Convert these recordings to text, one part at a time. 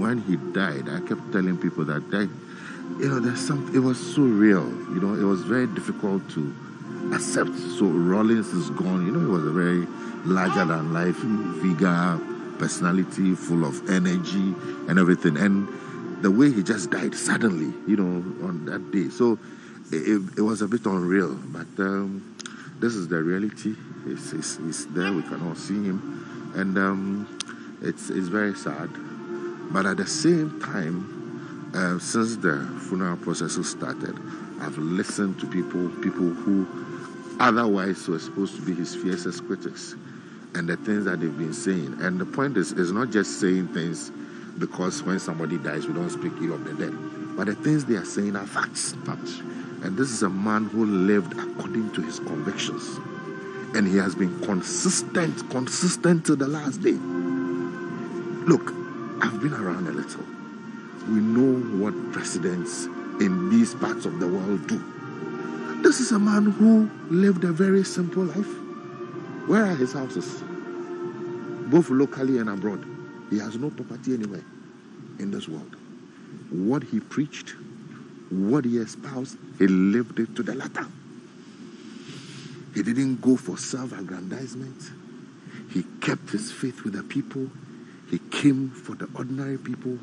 when he died, I kept telling people that, there's something, it was so real, it was very difficult to accept. So Rawlings is gone. He was a very larger-than-life figure, personality, full of energy and everything. And the way he just died suddenly, on that day. So it was a bit unreal. But this is the reality. He's there. We can all see him. And it's very sad. But at the same time, since the funeral processes started, I've listened to people who otherwise were supposed to be his fiercest critics, and the things that they've been saying. And the point is not just saying things because when somebody dies, we don't speak ill of the dead. But the things they are saying are facts. And this is a man who lived according to his convictions. And he has been consistent to the last day. Look, I've been around a little. We know what presidents in these parts of the world do. This is a man who lived a very simple life. Where are his houses? Both locally and abroad. He has no property anywhere in this world. What he preached, what he espoused, he lived it to the letter. He didn't go for self-aggrandizement. He kept his faith with the people. He came for the ordinary people.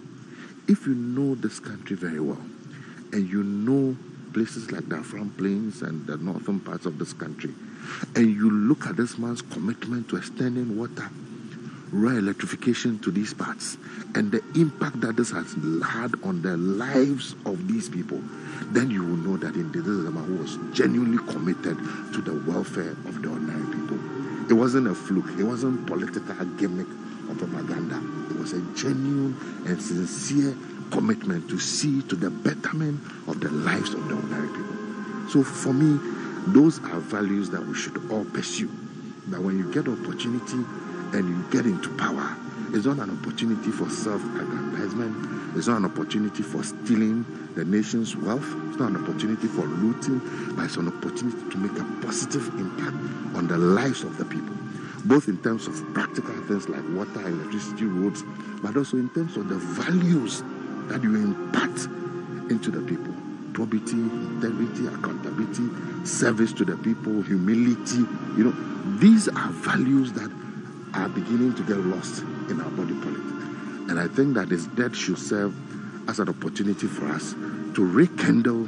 If you know this country very well, and you know places like the Afram Plains and the northern parts of this country, and you look at this man's commitment to extending water, rural electrification to these parts, and the impact that this has had on the lives of these people, then you will know that indeed this is a man who was genuinely committed to the welfare of the ordinary people. It wasn't a fluke. It wasn't political gimmick or propaganda. It was a genuine and sincere commitment to see to the betterment of the lives of the ordinary people. So for me, those are values that we should all pursue. That when you get opportunity and you get into power, it's not an opportunity for self-aggrandizement. It's not an opportunity for stealing the nation's wealth. It's not an opportunity for looting, but it's an opportunity to make a positive impact on the lives of the people, both in terms of practical things like water, electricity, roads, but also in terms of the values that you impart into the people. Probity, integrity, accountability, service to the people, humility. These are values that are beginning to get lost in our body politic. And I think that his death should serve as an opportunity for us to rekindle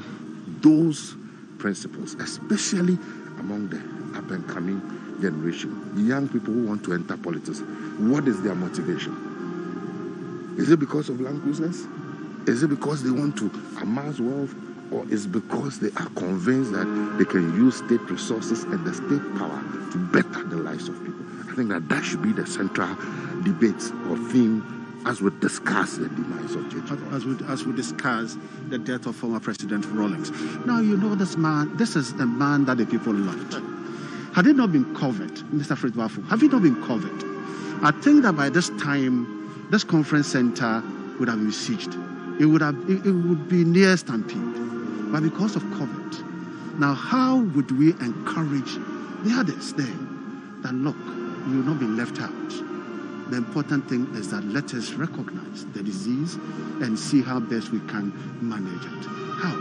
those principles, especially among the up-and-coming generation. Young people who want to enter politics. What is their motivation? Is it because of land cruisers? Is it because they want to amass wealth? Or is it because they are convinced that they can use state resources and the state power to better the lives of people? I think that should be the central debate or theme as we discuss the demise of JJ. As we discuss the death of former President Rawlings. Now, this is a man that the people loved. Had it not been covered, Mr. Fritz Wafu, have it not been covered, I think that by this time, this conference center would have been sieged. It would be near stampede. But because of COVID, now how would we encourage the others there that, look, you will not be left out? The important thing is that let us recognize the disease and see how best we can manage it. How?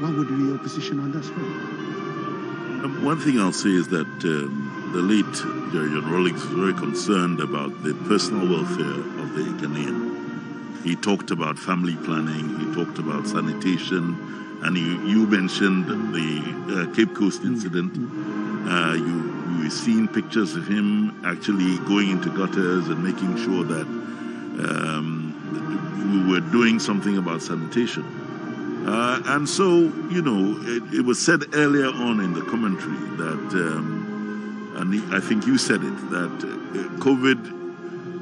What would be your position on this one? One thing I'll say is that the late Jerry John Rawlings was very concerned about the personal welfare of the Ghanaian. He talked about family planning, he talked about sanitation, and you mentioned the Cape Coast incident. You were seeing pictures of him actually going into gutters and making sure that we were doing something about sanitation. And so, it was said earlier on in the commentary that, and I think you said it, that COVID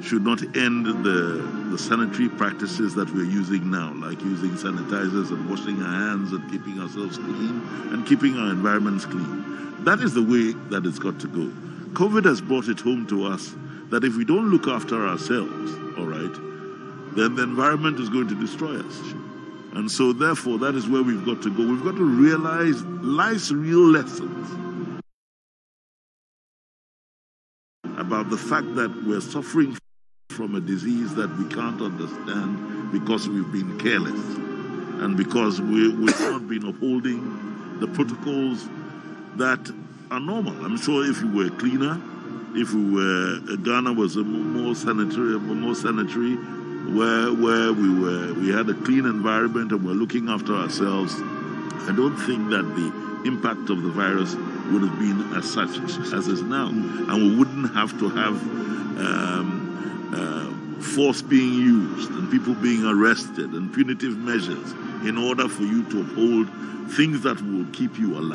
should not end the sanitary practices that we're using now, like using sanitizers and washing our hands and keeping ourselves clean and keeping our environments clean. That is the way that it's got to go. COVID has brought it home to us that if we don't look after ourselves, all right, then the environment is going to destroy us. And so, therefore, that is where we've got to go. We've got to realize life's real lessons about the fact that we're suffering from a disease that we can't understand because we've been careless and because we've not been upholding the protocols that are normal. I'm sure if we were cleaner, if Ghana was more sanitary, where we had a clean environment and we're looking after ourselves, I don't think that the impact of the virus would have been as such as is now, and we wouldn't have to have force being used and people being arrested and punitive measures in order for you to uphold things that will keep you alive.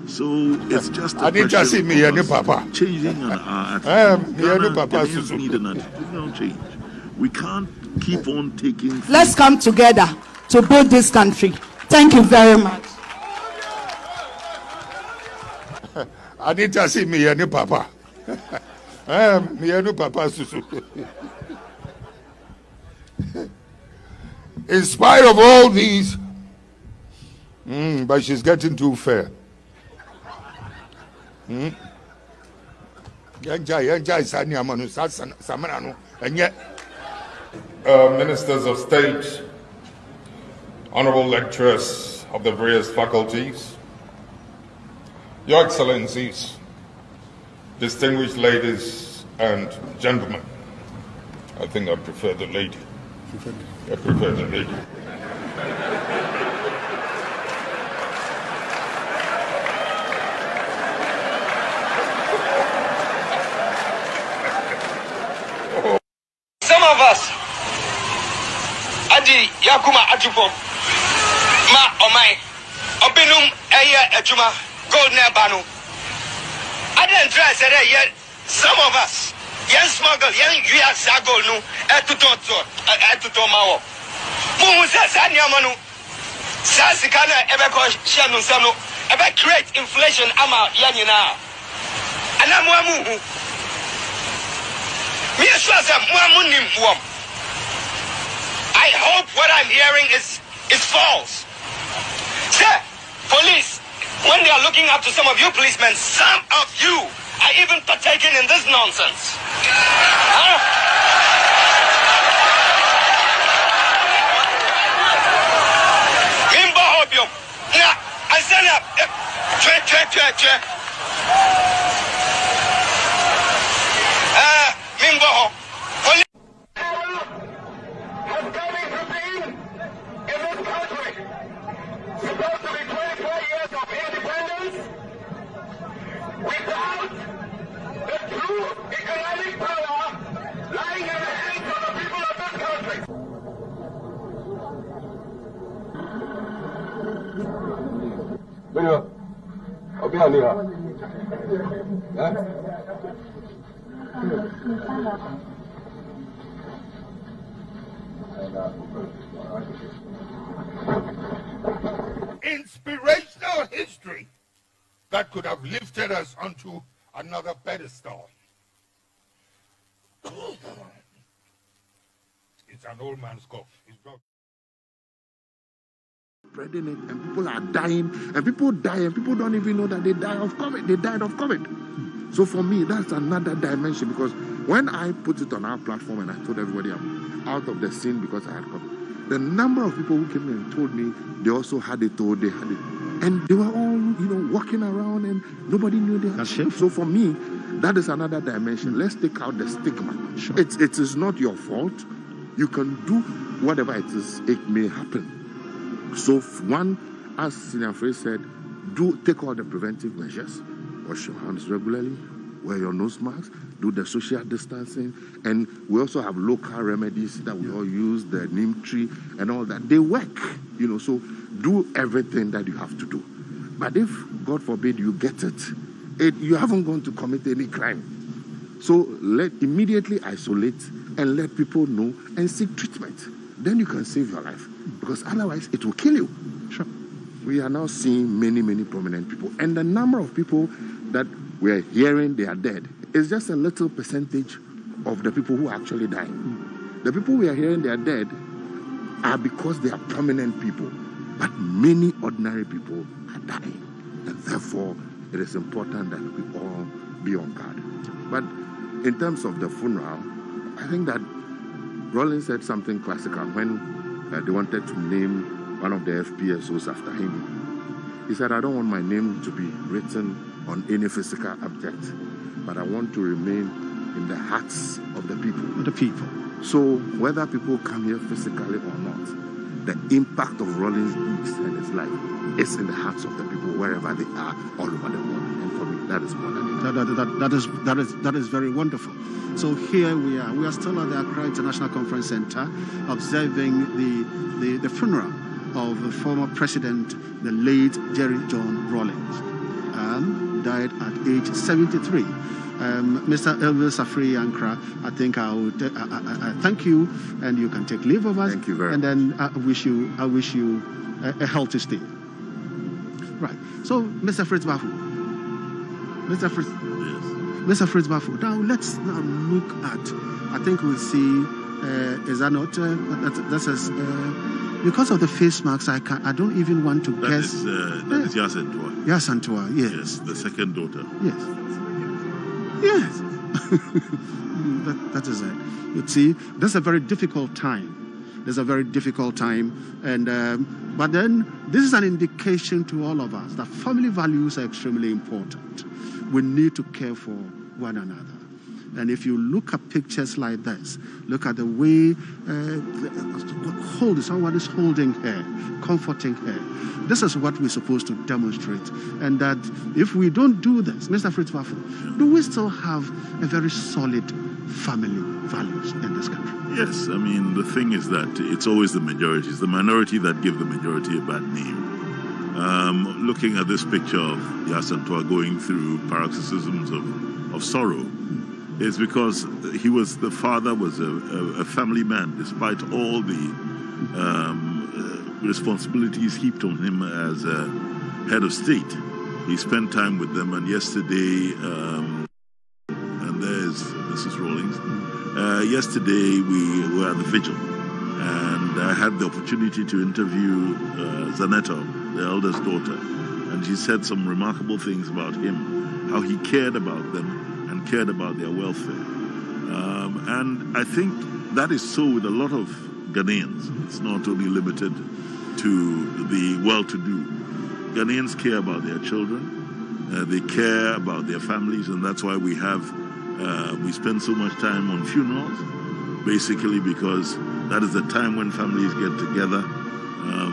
So it's just a question of us changing our attitude. Ghanaians need an attitudinal change. We can't keep on taking... Let's come together to build this country. Thank you very much. Anita, see me and Papa. Me and Papa. In spite of all these, but she's getting too fair. And yet, Ministers of State, honorable lecturers of the various faculties, Your Excellencies, distinguished ladies and gentlemen. I think I prefer the lady. I prefer the lady. Some of us, Adi Yakuma Atufo, Ma Omai, Obinum Aya Ejuma, Gold Nebanu. I didn't try to say yet. Some of us, young smuggle, young Yasago, no, Atutomao. Musa Sanyamanu, Sasikana, Ebeko Shanu Sano, Ebe create inflation, Ama Yanina. And I'm I hope what I'm hearing is false. Sir, police, when they are looking up to some of you policemen, some of you are even partaking in this nonsense. Huh? I stand up. Mimbo. Has come into being in this country. Supposed to be 24 years of independence without the true economic power lying in the hands of the people of this country. inspirational history that could have lifted us onto another pedestal. It's an old man's cough. It's not spreading it, and people are dying, and people die, and people don't even know that they died of COVID. They died of COVID. So for me, that's another dimension, because when I put it on our platform and I told everybody I'm out of the scene because I had COVID, the number of people who came in and told me they also had it, or they had it, and they were all, walking around and nobody knew they had it. So for me, that is another dimension. Let's take out the stigma. Sure. It is not your fault. You can do whatever it is. It may happen. So one, as Senior Frey said, take all the preventive measures. Wash your hands regularly, wear your nose mask, do the social distancing, and we also have local remedies that we all use, the neem tree and all that. They work, so do everything that you have to do. But if, God forbid, you get it, you haven't gone to commit any crime. So immediately isolate and let people know and seek treatment. Then you can save your life, because otherwise it will kill you. Sure. We are now seeing many, many prominent people, and the number of people that we're hearing they are dead is just a little percentage of the people who are actually dying. The people we are hearing they are dead are because they are prominent people, but many ordinary people are dying. And therefore, it is important that we all be on guard. But in terms of the funeral, I think that Rawlings said something classical when they wanted to name one of the FPSOs after him. He said, I don't want my name to be written on any physical object, but I want to remain in the hearts of the people. The people. So whether people come here physically or not, the impact of Rawlings' deeds and his life is in the hearts of the people wherever they are all over the world. And for me, that is more than enough. That is very wonderful. So here we are. We are still at the Accra International Conference Centre observing the funeral of the former president, the late Jerry John Rawlings, died at age 73. Mr. Elvis Safri Ankra, I think I thank you, and you can take leave of us. Thank you very much. And then I wish you a healthy stay. Right. So, Mr. Fritz Bafu. Mr. Fritz Bafu. Now let's now look at. I think we'll see. Is that not? That is because of the face marks. I don't even want to guess. That is Yasantua. Yasantua. Yes. Yes, the second daughter. Yes. Yes. that is it. You see, that's a very difficult time. There's a very difficult time. And but then this is an indication to all of us that family values are extremely important. We need to care for one another. And if you look at pictures like this, look at the way someone is holding her, comforting her. This is what we're supposed to demonstrate. And that if we don't do this, Mr. Fritz Waffle, do we still have a very solid family values in this country? Yes, I mean, the thing is that it's always the majority. It's the minority that give the majority a bad name. Looking at this picture of Yasantua going through paroxysms of sorrow, is because the father was a family man, despite all the responsibilities heaped on him as a head of state. He spent time with them, and yesterday, and there's Mrs. Rawlings, yesterday we were at the vigil, and I had the opportunity to interview Zanetta, the eldest daughter, and she said some remarkable things about him, how he cared about them, and cared about their welfare. And I think that is so with a lot of Ghanaians. It's not only limited to the well-to-do. Ghanaians care about their children, they care about their families, and that's why we spend so much time on funerals, basically because that is the time when families get together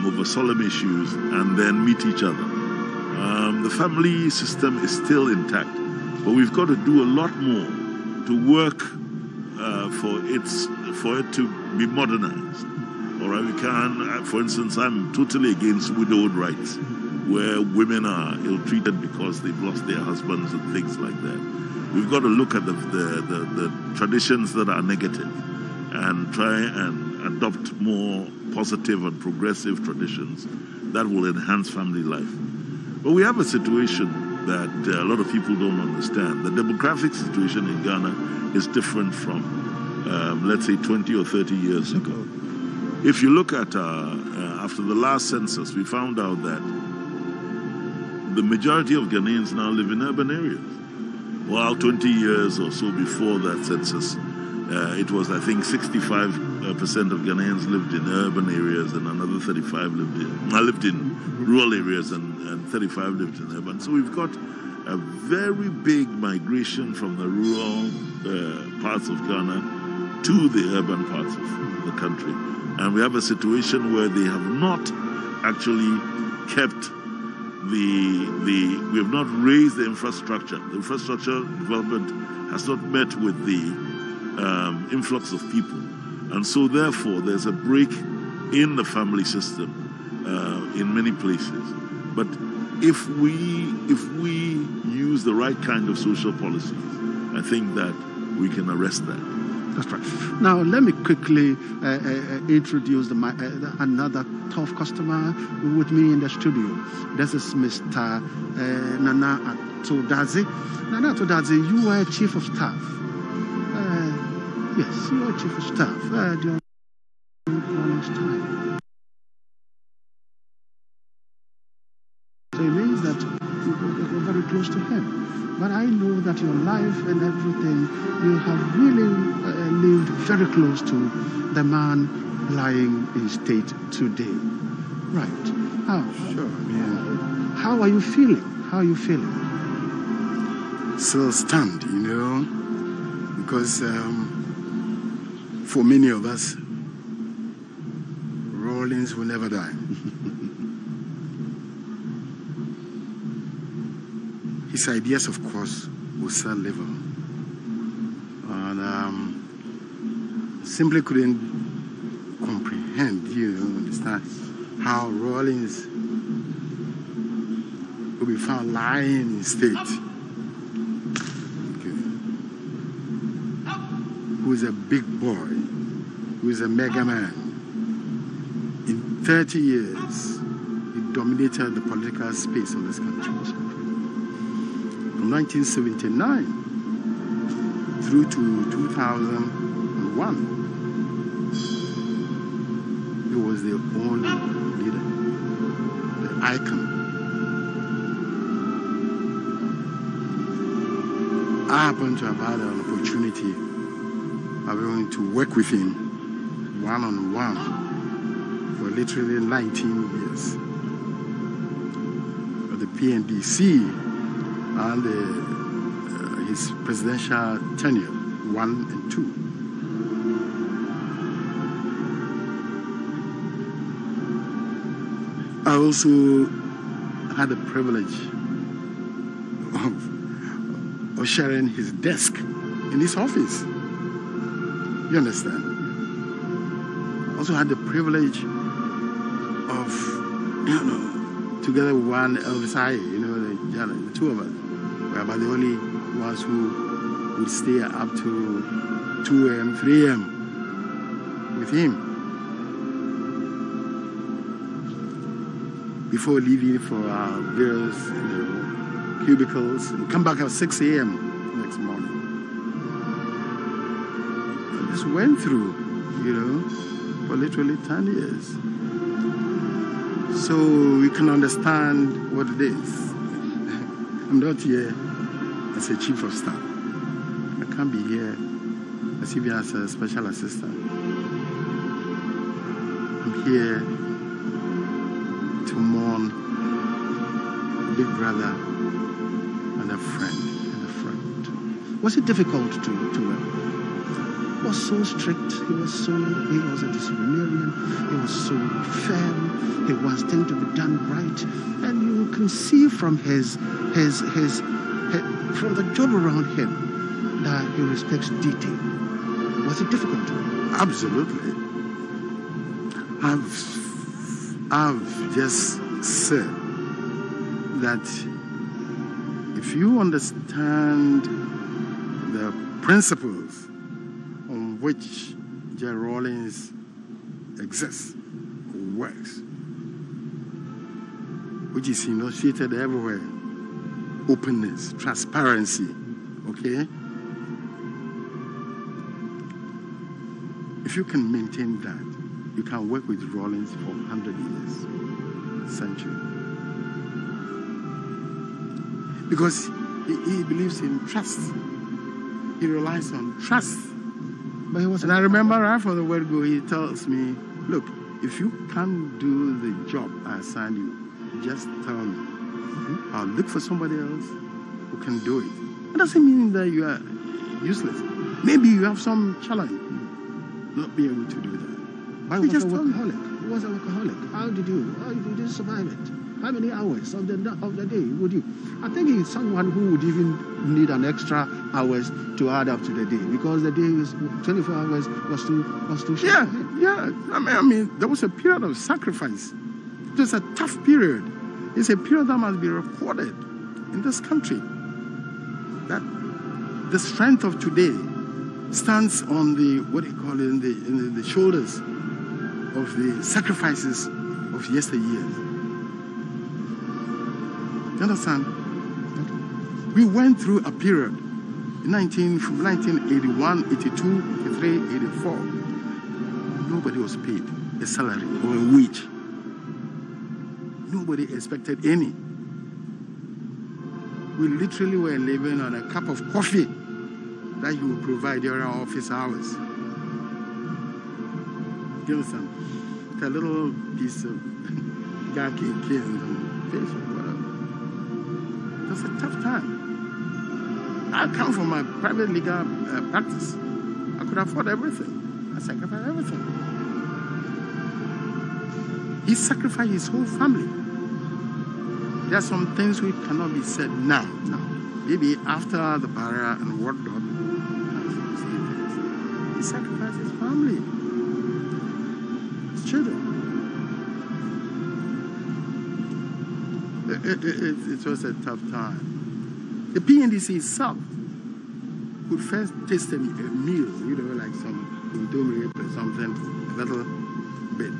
over solemn issues and then meet each other. The family system is still intact, but we've got to do a lot more to work for it to be modernized. All right, we can, for instance, I'm totally against widowed rights, where women are ill-treated because they've lost their husbands and things like that. We've got to look at the traditions that are negative and try and adopt more positive and progressive traditions that will enhance family life. But we have a situation that a lot of people don't understand. The demographic situation in Ghana is different from, let's say, 20 or 30 years ago. If you look at, after the last census, we found out that the majority of Ghanaians now live in urban areas. While 20 years or so before that census, it was, I think, 65% of Ghanaians lived in urban areas and another 35 lived in rural areas and 35 lived in urban. So we've got a very big migration from the rural parts of Ghana to the urban parts of the country. And we have a situation where they have not actually kept we have not raised the infrastructure. The infrastructure development has not met with the influx of people. And so therefore there's a break in the family system in many places. But if we use the right kind of social policies, I think that we can arrest that. That's right. Now, let me quickly introduce another tough customer with me in the studio. This is Mr. Nana Dadzie. Nana Dadzie, you were chief of staff. Yes, you were chief of staff during Rawlings' time. So it means that you were very close to him. But I know that your life and everything, you have really lived very close to the man lying in state today. Right. Sure, yeah. How are you feeling? How are you feeling? Still stunned, because for many of us, Rawlings will never die. His ideas, of course, will still live on. And simply couldn't comprehend, understand, how Rawlings will be found lying in state. Okay. Who is a big boy, who is a mega man. In 30 years, he dominated the political space of this country. From 1979 through to 2001, he was the only leader, the icon. I happened to have had an opportunity of going to work with him one-on-one for literally 19 years. At the PNDC and his presidential tenure, 1 and 2. I also had the privilege of sharing his desk in his office. You understand? Also had the privilege of, together with one Elvis I, the two of us, were about the only ones who would stay up to 2 a.m., 3 a.m. with him before leaving for our various cubicles and come back at 6 a.m. next morning. I just went through, for literally 10 years. So you can understand what it is. I'm not here as a chief of staff. I can't be here as even as a special assistant. I'm here to mourn a big brother and a friend. Was it difficult to He was so strict, he was a disciplinarian, he was so firm, he wants things to be done right, and you can see from his from the job around him that he respects detail. Was it difficult? Absolutely. I've just said that if you understand the principles on which Jerry Rawlings exists, works, which is enunciated everywhere, openness, transparency, okay? If you can maintain that, you can work with Rawlings for 100 years, century. Because he believes in trust. He relies on trust. And I remember right from the word go, he tells me, look, if you can't do the job I assigned you, just tell me. I'll look for somebody else who can do it. That doesn't mean that you are useless. Maybe you have some challenge not being able to do that. But he was a workaholic. He was a workaholic. How did you survive it? How many hours of the day would you? I think he's someone who would even need an extra hours to add up to the day, because the day is 24 hours was too short. Yeah. I mean, there was a period of sacrifice. It was a tough period. It's a period that must be recorded in this country. That the strength of today stands on the in the shoulders of the sacrifices of yesteryear. You understand? We went through a period from 1981, 82, 83, 84. Nobody was paid a salary or a wage. Nobody expected any. We literally were living on a cup of coffee that you would provide during our office hours. Give us a little piece of gaki and fish or whatever. It was a tough time. I come from my private legal practice. I could afford everything. I sacrificed everything. He sacrificed his whole family. There are some things which cannot be said now. Maybe after the barrier and whatnot, he sacrificed his family, his children. It was a tough time. The PNDC itself could first taste a meal, like some indomie or something, a little bit,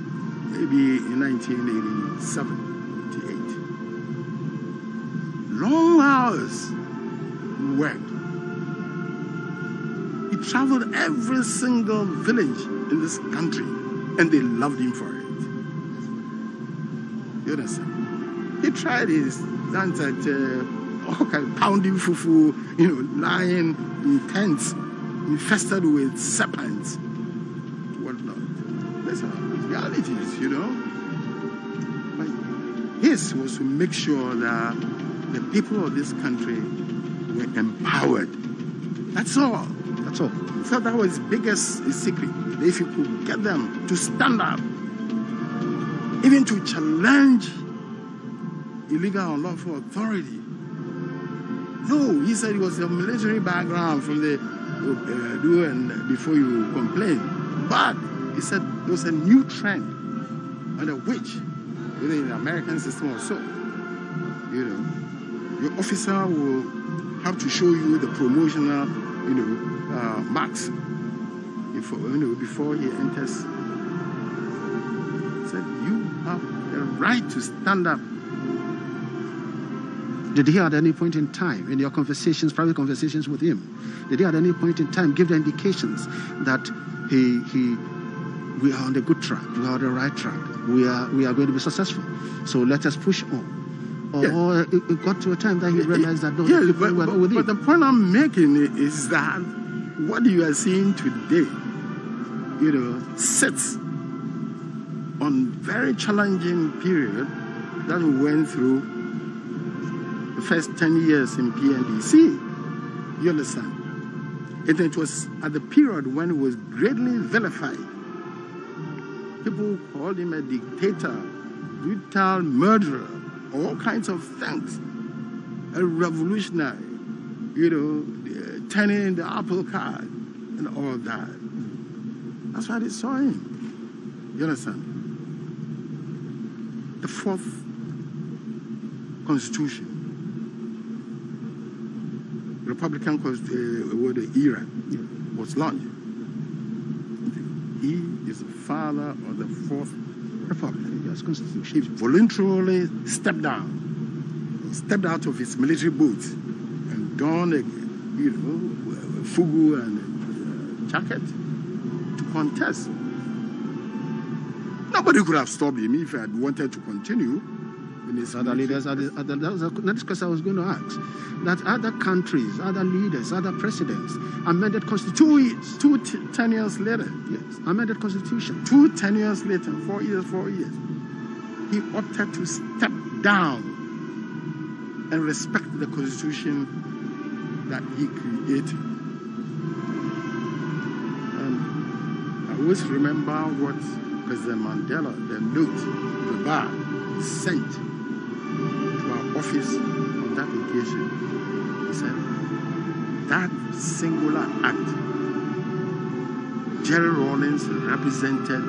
maybe in 1987, 88. Long hours worked. He traveled every single village in this country, and they loved him for it. You understand? He tried his dance at all kind of pounding fufu, lying in tents infested with serpents, whatnot. These are realities, But his was to make sure that the people of this country were empowered. That's all. That's all. So that was his biggest secret. If you could get them to stand up, even to challenge illegal or unlawful authority. No, he said it was a military background from the do and before you complain. But he said there was a new trend under which, in the American system or so, your officer will have to show you the promotional, marks before he enters. He said you have the right to stand up. Did he at any point in time, in your conversations, private conversations with him, did he at any point in time give the indications that we are on the good track, we are on the right track, we are going to be successful, so let us push on? Or it got to a time that he realized that no, but the point I'm making is that what you are seeing today, sits on very challenging period that we went through the first 10 years in PNDC. You understand? It was at the period when it was greatly vilified. People called him a dictator, brutal murderer, all kinds of things. A revolutionary, turning the apple cart and all that. That's why they saw him. You understand? The fourth constitution, Republican era was launched. He is the father of the fourth republic. Yes, constitution. He voluntarily stepped out of his military boots and donned a fugu and a jacket to contest. Nobody could have stopped him if he had wanted to continue. Other leaders, that's because I was going to ask, that other countries, other leaders, other presidents amended constitution. Two tenures later. Yes, amended constitution. 2 tenures later, 4 years. He opted to step down and respect the constitution that he created. And I always remember what President Mandela, the note, the bar, sent to our office on that occasion. He said, that singular act, Jerry Rawlings represented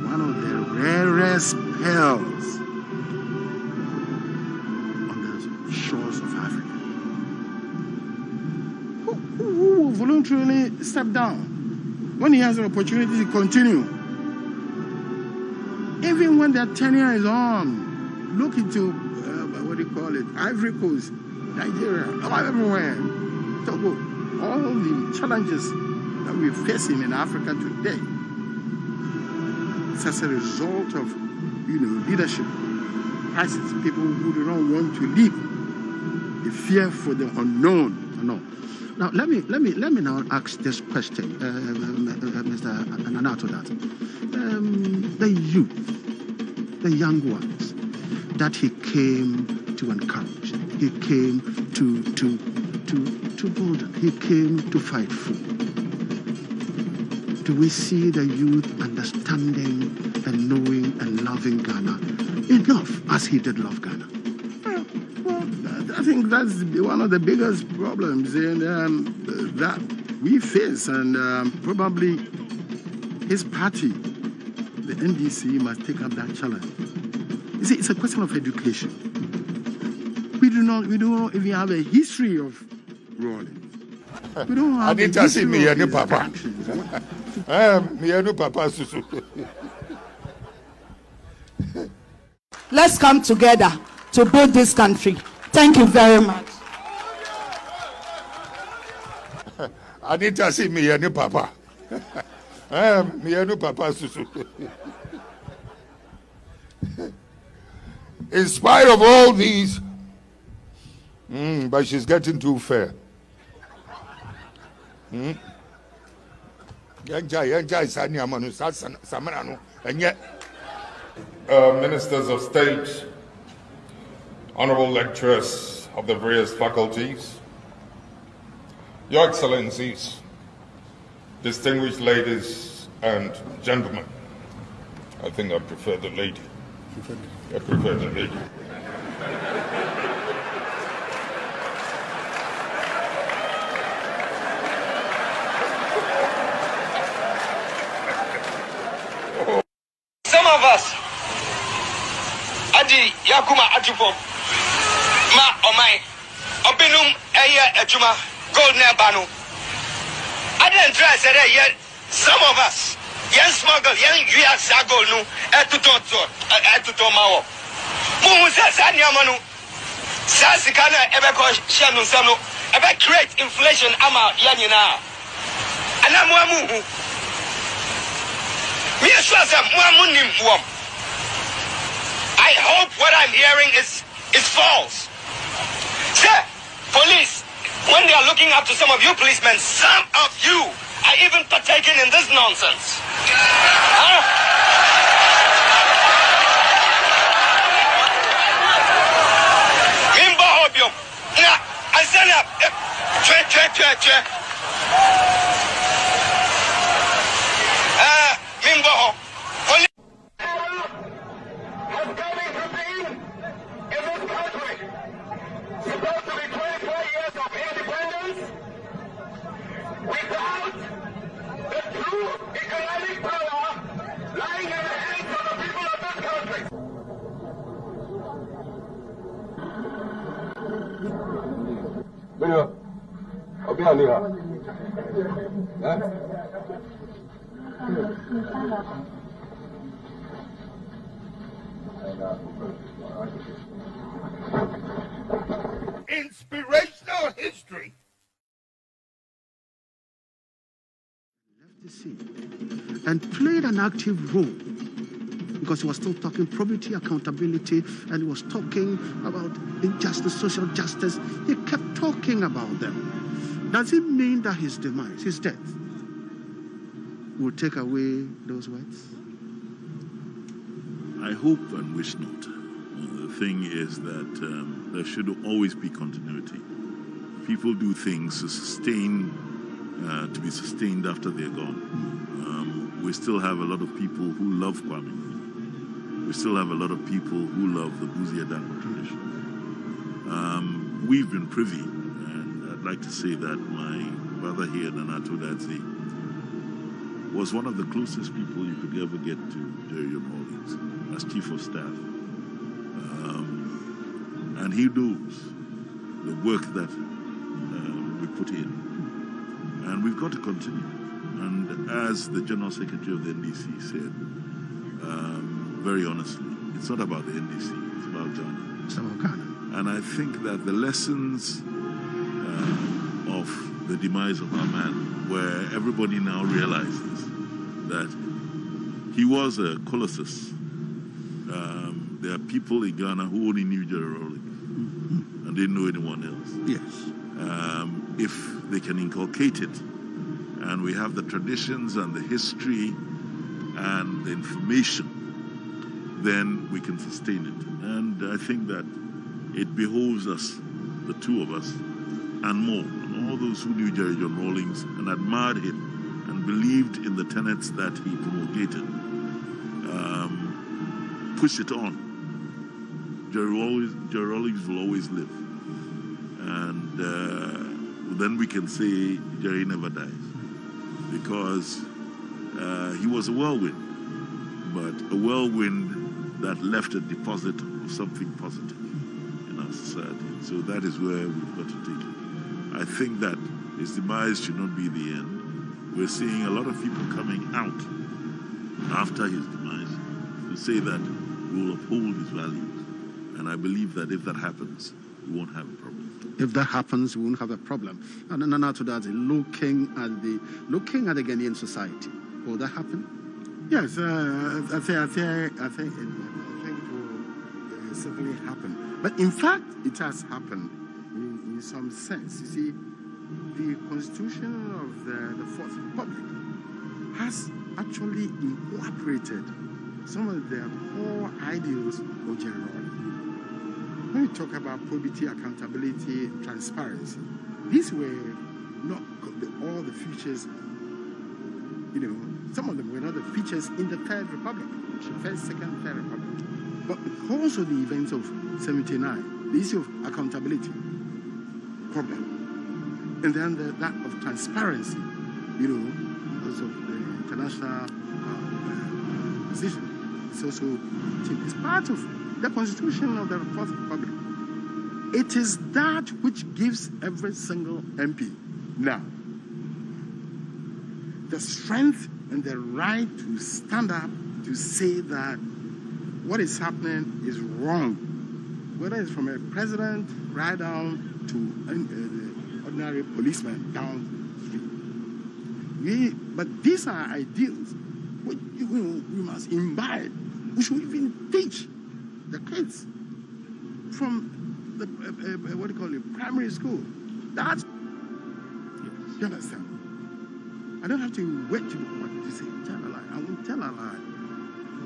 one of the rarest pearls on the shores of Africa. Who voluntarily stepped down when he has an opportunity to continue. Even when their tenure is on, look into Ivory Coast, Nigeria, everywhere, Togo, all the challenges that we're facing in Africa today, it's as a result of, leadership crisis. People who do not want to live, the fear for the unknown. Now, let me now ask this question, Mr. Nanato, that the youth, the young ones that he came to encourage, he came to bolden, he came to fight for. Do we see the youth understanding and knowing and loving Ghana enough as he did love Ghana? Well, I think that's one of the biggest problems that we face, and probably his party, the NDC, must take up that challenge. You see, it's a question of education. We don't even have a history of Rawlings. We don't have a history of his actions. Let's come together to build this country. Thank you very much. Anita see me and Papa. Me and Papa Susu. In spite of all these, but she's getting too fair. Ministers of State, honorable lecturers of the various faculties, Your Excellencies, distinguished ladies and gentlemen. I think I prefer the lady. I prefer the lady. Some of us, Adi Yakuma Atufo, Ma Omai, Obinum Aya Ejuma, Gold Nebanu. I didn't try to say that yet. Some of us, young smuggle, young Yasago, no, Atutomao. Musa Sanyamanu, Sasikana, Ebeko Shanu Sano, Ebe create inflation, Ama Yanina. And I'm Wamu. I hope what I'm hearing is false. Sir, police, when they are looking up to some of you policemen, some of you are even partaking in this nonsense. Huh? Mimba Hobium. I stand up. Mimbo. Supposed to be 24 years of independence without the true economic power lying in the hands of the people of this country. Inspirational history. And played an active role because he was still talking probity, accountability, and he was talking about injustice, social justice. He kept talking about them. Does it mean that his demise, his death, will take away those words? I hope and wish not. The thing is that there should always be continuity. People do things to sustain, to be sustained after they're gone. We still have a lot of people who love Kwame. We still have a lot of people who love the Busia Dango tradition. We've been privy, and I'd like to say that my brother here, Nanato Dadzi, was one of the closest people you could ever get to Jerry John Rawlings as Chief of Staff. And he knows the work that we put in. And we've got to continue. And as the General Secretary of the NDC said, very honestly, it's not about the NDC, it's about Ghana. It's about Ghana. And I think that the lessons of the demise of our man, where everybody now realizes that he was a colossus. There are people in Ghana who only knew Jerry Rawlings and didn't know anyone else. Yes. If they can inculcate it, and we have the traditions and the history and the information, then we can sustain it. And I think that it behoves us, the two of us, and more, and all those who knew Jerry John Rawlings and admired him and believed in the tenets that he promulgated, push it on. Jerry Rawlings will always live. And then we can say Jerry never dies. Because he was a whirlwind, but a whirlwind that left a deposit of something positive in our society. So that is where we've got to take it. I think that his demise should not be the end. We're seeing a lot of people coming out after his demise to say that we will uphold his values. And I believe that if that happens, we won't have a problem. If that happens, we won't have a problem. And then after that, looking at the Ghanaian society, will that happen? Yes, I think it will certainly happen. But in fact, it has happened in some sense. You see, the Constitution of the Fourth Republic has actually incorporated some of the core ideals of Jerry Rawlings. When we talk about probity, accountability, transparency, these were not all the features, some of them were not the features in the Third Republic, First, Second, Third Republic. But because of the events of 79, the issue of accountability, problem, and then that of transparency, because of the international decision, it's also it's part of the Constitution of the Fourth Republic. It is that which gives every single MP now the strength and the right to stand up to say that what is happening is wrong, whether it's from a president right down to the ordinary policeman down the street. But these are ideals which we must imbibe. We should even teach the kids from the primary school. That's you understand. I don't have to wait to say tell a lie. I won't tell a lie.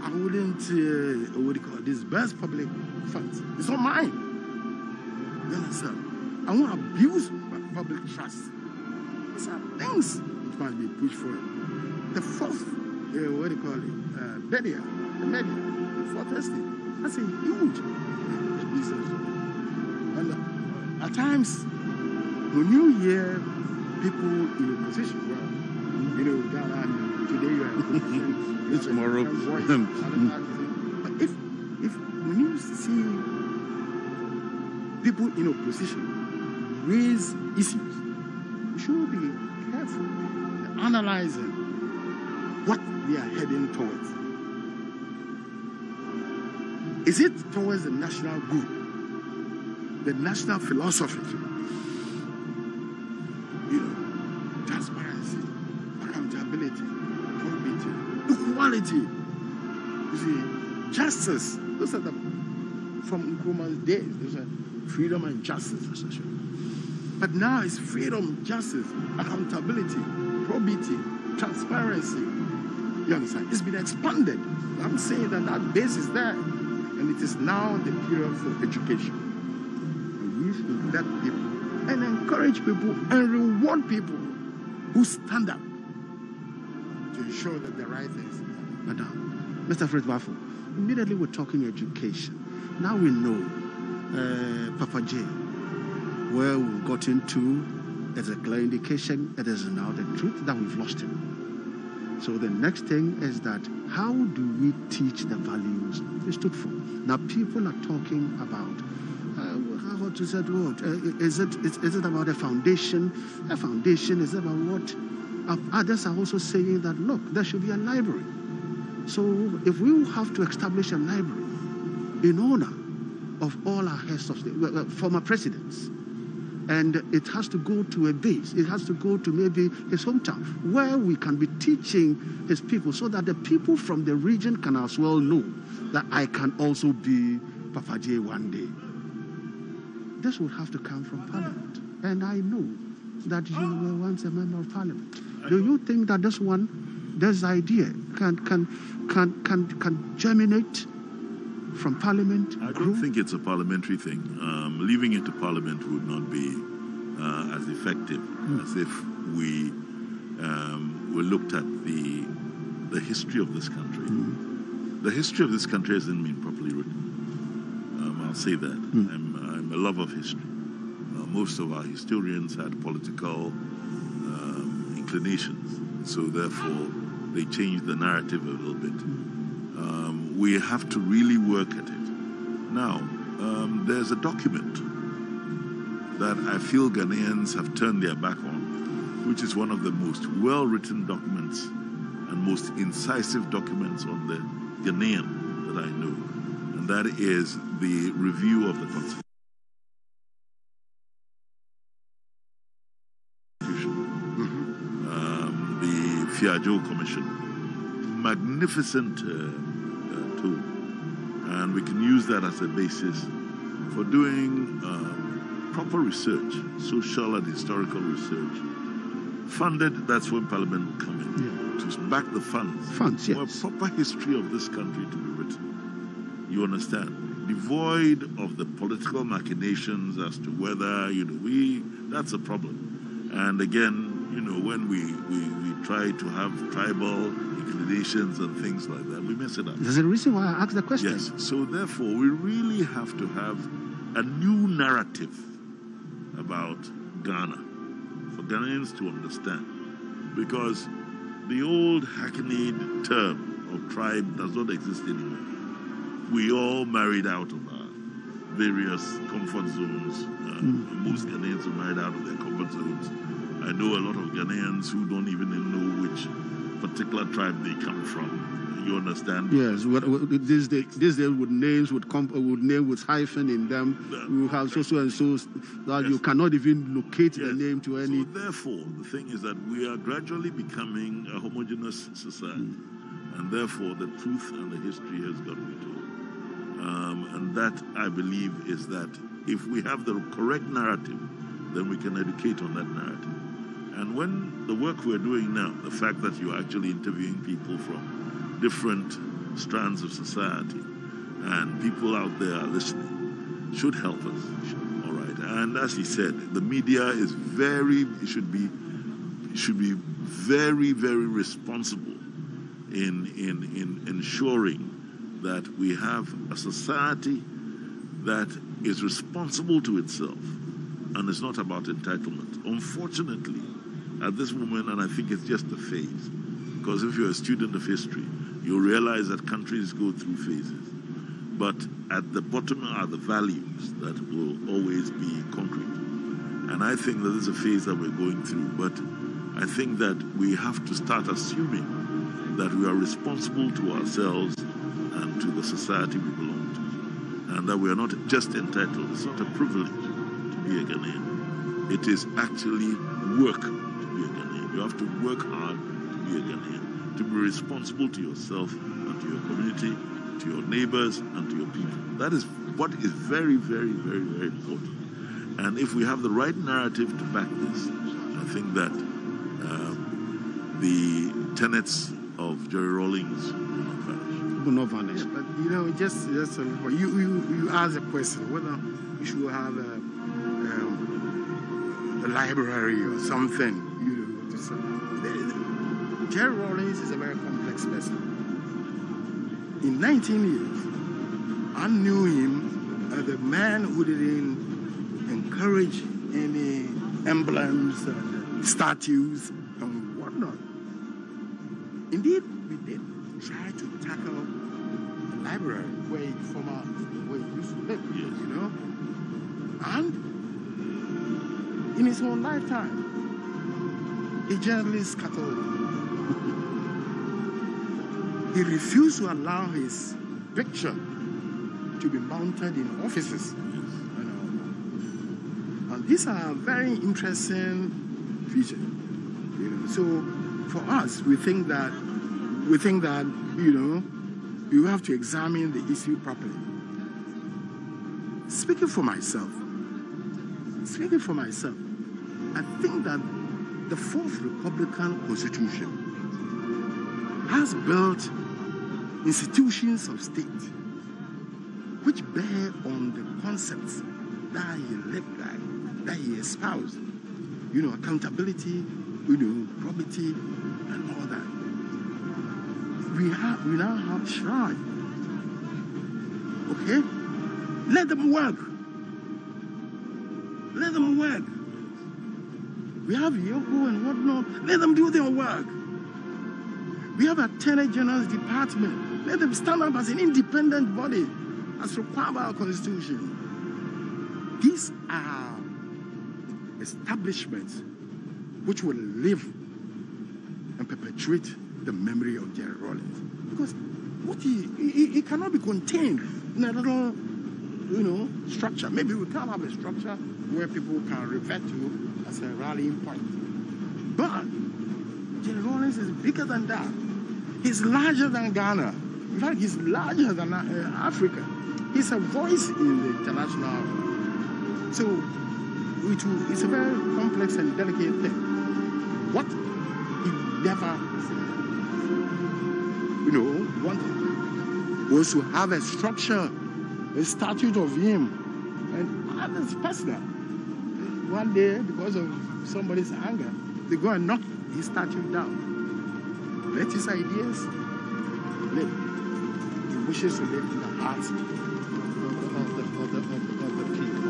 I wouldn't disburse public funds. It's not mine. You understand? I won't abuse public trust. These are things which must be pushed for. The fourth, the media, the fourth estate. That's a huge business. And at times, when you hear people in opposition, Ghana, today you are in opposition, tomorrow. But when you see people in opposition raise issues, you should be careful analyzing what they are heading towards. Is it towards the national good, the national philosophy? Transparency, accountability, probity, equality. You see, justice. Those are from Nkrumah's days. Those are freedom and justice. But now it's freedom, justice, accountability, probity, transparency. You understand? It's been expanded. I'm saying that base is there. And it is now the period for education. And we should let people and encourage people and reward people who stand up to ensure that the right things are done. Madam, Mr. Fred Waffle, immediately we're talking education. Now we know Papa J, where we've got into, is a clear indication it is now the truth that we've lost him. So the next thing is that how do we teach the values we stood for? Now people are talking about what is that word? Is it about a foundation? A foundation is about what? Others are also saying that look, there should be a library. So if we have to establish a library in honor of all our heads of state, former presidents. And it has to go to a base. It has to go to maybe his hometown, where we can be teaching his people so that the people from the region can as well know that I can also be Papa J one day. This would have to come from Parliament. And I know that you were once a member of Parliament. Do you think that this idea can germinate from Parliament? I don't think it's a parliamentary thing. Leaving it to Parliament would not be as effective as if we looked at the history of this country. The history of this country hasn't been properly written. I'll say that. I'm a lover of history. Most of our historians had political inclinations, so therefore they changed the narrative a little bit. We have to really work at it. Now, there's a document that I feel Ghanaians have turned their back on, which is one of the most well-written documents and most incisive documents on the Ghanaian that I know, and that is the review of the Constitution. The Fiajo Commission. Magnificent tool, and we can use that as a basis for doing proper research, social and historical research. Funded, that's when Parliament will come in, to back the funds. Funds, yes. For a proper history of this country to be written. You understand? Devoid of the political machinations as to whether, that's a problem. And again, when we try to have tribal inclinations and things like that, we mess it up. There's a reason why I asked the question. Yes, so therefore we really have to have a new narrative about Ghana for Ghanaians to understand, because the old hackneyed term of tribe does not exist anymore. We all married out of our various comfort zones. Most Ghanaians are married out of their comfort zones. I know a lot of Ghanaians who don't even know which particular tribe they come from. You understand? Yes. These days with names with name with hyphen in them, we have so and so that you cannot even locate the name to any. So therefore, the thing is that we are gradually becoming a homogeneous society, and therefore the truth and the history has got to be told. And that, I believe, is that if we have the correct narrative, then we can educate on that narrative. And when the work we're doing now, the fact that you're actually interviewing people from different strands of society and people out there are listening, should help us. All right. And as he said, the media is should be very, very responsible in ensuring that we have a society that is responsible to itself and is not about entitlement. Unfortunately, at this moment, and I think it's just a phase, because if you're a student of history, you'll realize that countries go through phases. But at the bottom are the values that will always be concrete. And I think that this is a phase that we're going through, but I think that we have to start assuming that we are responsible to ourselves and to the society we belong to, and that we are not just entitled. It's not a privilege to be a Ghanaian. It is actually work to be a Ghanaian. You have to work hard to be a Ghanaian, to be responsible to yourself and to your community, to your neighbors and to your people. That is what is very, very, very, very important. And if we have the right narrative to back this, I think that the tenets of Jerry Rawlings will not vanish. Yeah, but just you asked a question whether we should have a library or something. Jerry Rawlings is a very complex person. In 19 years, I knew him as a man who didn't encourage any emblems and statues and whatnot. Indeed, we did try to tackle the library where he used to live, And in his own lifetime, he generally scattered. He refused to allow his picture to be mounted in offices. And these are very interesting features. So for us, we think that you have to examine the issue properly. Speaking for myself, I think that the Fourth Republican Constitution has built institutions of state which bear on the concepts that he lived by, that he espoused. Accountability, probity, and all that. We now have shrine. Okay? Let them work. We have Yoko and whatnot. Let them do their work. We have Attorney General's Department. Let them stand up as an independent body, as required by our Constitution. These are establishments which will live and perpetuate the memory of Jerry Rawlings. Because he cannot be contained in a little, structure. Maybe we can't have a structure where people can refer to as a rallying point. But Jerry Rawlings is bigger than that. He's larger than Ghana. In fact, he's larger than Africa. He's a voice in the international. So it's a very complex and delicate thing. What he never, wanted was to have a structure, a statute of him, and others personal. One day, because of somebody's anger, they go and knock his statute down. Let his ideas live. He wishes to live in the hearts of the people.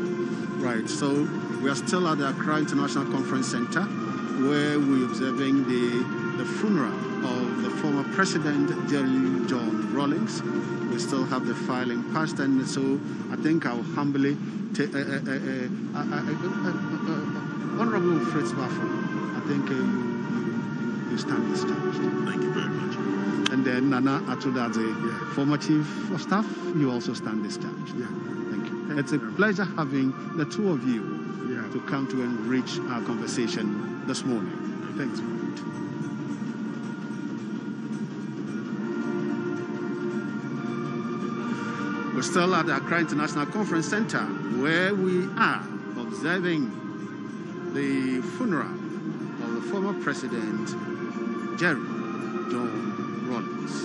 Right, so we are still at the Accra International Conference Centre, where we're observing the funeral of the former President Jerry John Rawlings. We still have the filing passed, and so I think I'll humbly take Honorable Fritz Waffle. I think you stand discharged. Thank you very much. And then Nana Atudadze, former Chief of Staff, you also stand discharged. Yeah. Thank you. It's a pleasure having the two of you to come to enrich our conversation this morning. Thanks. We're still at the Accra International Conference Centre, where we are observing the funeral of the former President Jerry John Rawlings.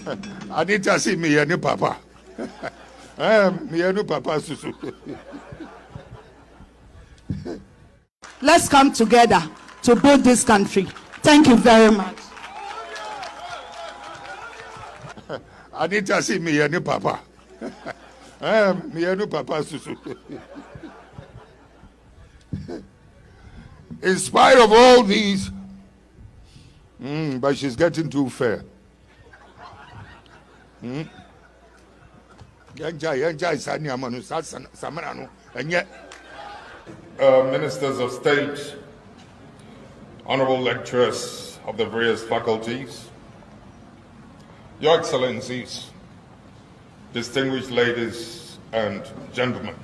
I need to see me and Papa. Me and Papa Susu. Let's come together to build this country. Thank you very much. I need to see me and Papa. Me and Papa Susu. In spite of all these, but she's getting too fair. Ministers of State, honorable lecturers of the various faculties, Your Excellencies, distinguished ladies and gentlemen.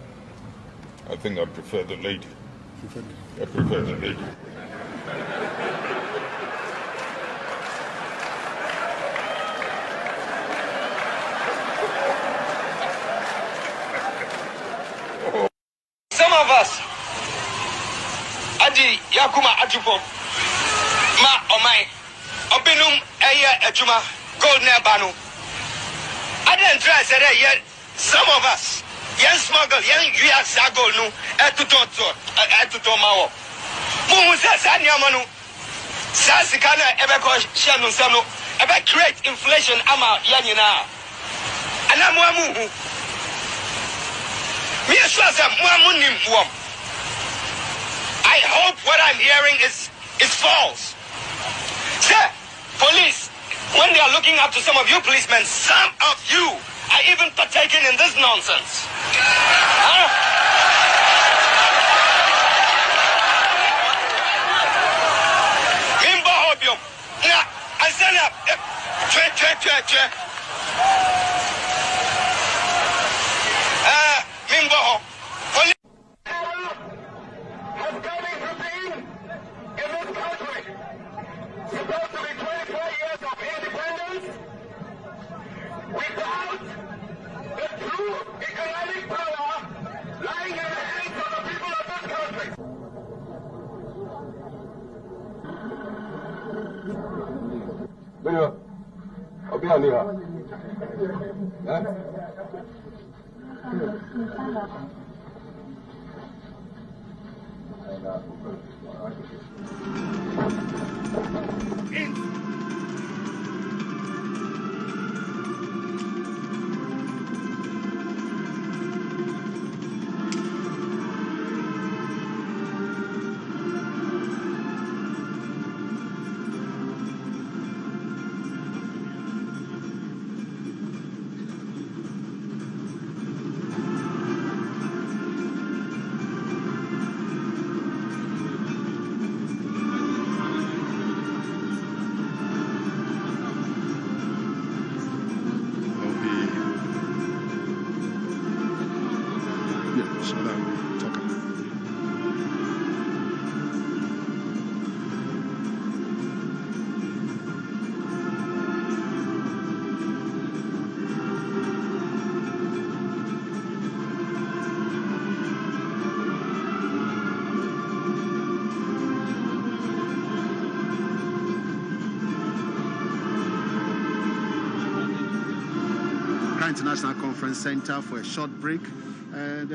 I think I prefer the lady. I prefer the lady. Some of us, Adi Yakuma Ajupom, Ma Omai, Obinum Aya Ejuma, Gold Nebanu. I didn't try to say that yet. Some of us, young smuggle, young Yasagol, no, Etutomao. Mumusa Sanyamanu, Sasikana, Ebeko Shanu Sano, Ebe create inflation, Ama Yanina. And I'm Wamu. I hope what I'm hearing is false. Sir, police, when they are looking up to some of you policemen, some of you are even partaking in this nonsense. Huh? Mimba hobium. Now, I stand up. Mimba police. Has come into being in this country. Supposed to be 24 years of independence without the true economic power lying in the hands of the people of this country. Accra International Conference Centre for a short break. And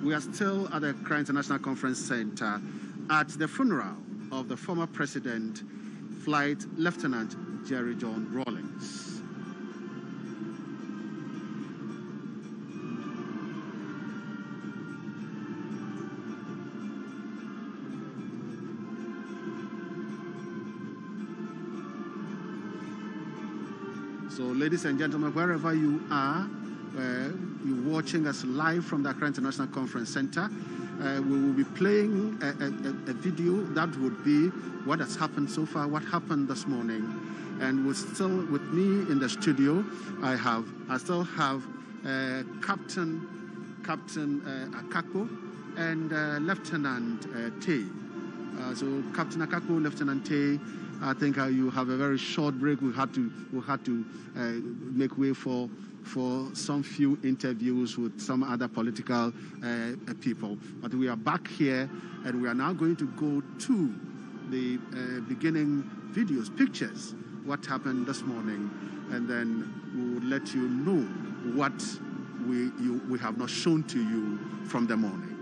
we are still at the Accra International Conference Centre at the funeral of the former President, Flight Lieutenant Jerry John Rawlings. So, ladies and gentlemen, wherever you are, you're watching us live from the Accra International Conference Centre. We will be playing a video that would be what has happened so far, what happened this morning. And we're still with me in the studio. I still have Captain Akako and Lieutenant Tay. So Captain Akako, Lieutenant Tay, I think you have a very short break. We had to make way for some few interviews with some other political people. But we are back here, and we are now going to go to the beginning videos, pictures, what happened this morning. and then we will let you know what we have not shown to you from the morning.